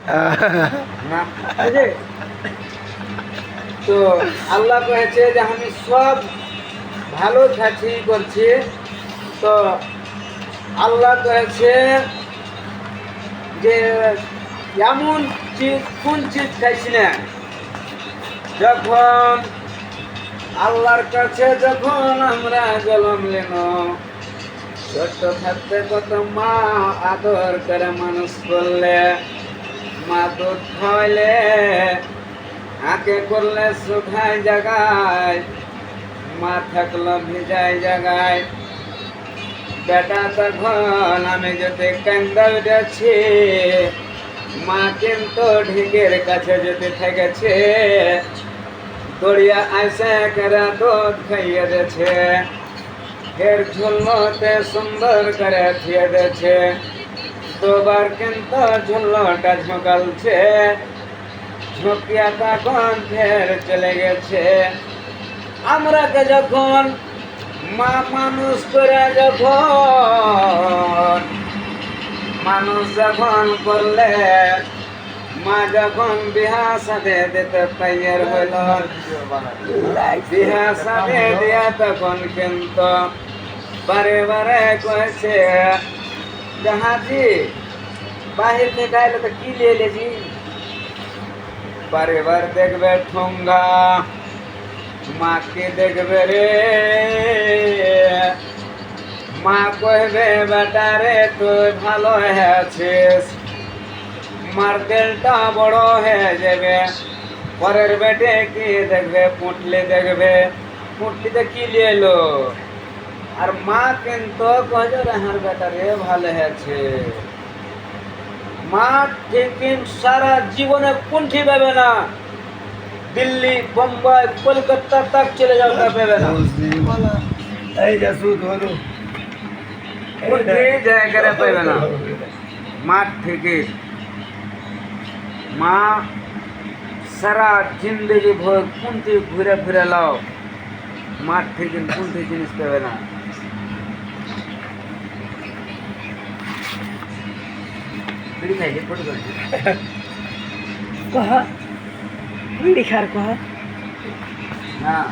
না এই যে তো আল্লাহ কয়েছে যে আমি সব ভালো খাচ্ছি করছি তো আল্লাহ কয়েছে যে এমন চিজ কোন চিজ খাইছি না যখন আল্লাহর কাছে যখন আমরা জলম লেন ছোট্ট থাকতে কত মা আদর করে মানুষ করলে মা দুধ খাওয়াইলে আঁকে করলে শুকায় জাগায় মা থাকলো ভিজায় জাগায় বেটা তখন আমি যদি কান্দা উঠেছি মা কিন্তু ঢিকের কাছে যদি থেকেছে দড়িয়া আইসে করে দুধ খাইয়ে দিয়েছে ফের ঝুলতে সুন্দর করে থিয়ে দিয়েছে দুবার কিন্তু ঝুল্লটা ঝোঁকালছে ঝুঁকিয়া তখন ফের চলে গেছে আমরাকে যখন মা মানুষ করে যখন মানুষ যখন করলে মা যখন বিহা সাথে দিতে তৈয়ার হইল বিহা সাথে দিয়া তখন কিন্তু বারে বারে কয়েছে জাহাজি বাহির থেকে আইলে তো কি লিয়ে লেছি বারে বার দেখবে ঠোঙ্গা মাকে দেখবে রে মা কহবে বেটা রে তুই ভালো আছিস মার্কেলটা বড় হয়ে যাবে পরের বেটে কি দেখবে পুঁটলি দেখবে পুঁটলিতে কি লিয়ে এলো আর মা কিন্তু কহে হার বেটা রে ভালো হয়েছে মা ঠিক সারা জীবনে কুণ্ঠি পাবে না দিল্লি বোম্বাই কলকাতা তক চলে যাও তা পাবে না এই যে সুদ হলো কুণ্ঠি জায়গায় পাবে না মাঠ থেকে মা সারা জিন্দগি ভর কুণ্ঠি ঘুরে ফিরে লাও মাঠ থেকে কুণ্ঠি জিনিস পাবে না বিড়ি খাইলে ফটো করছি কহ বিড়ি খার কহ হ্যাঁ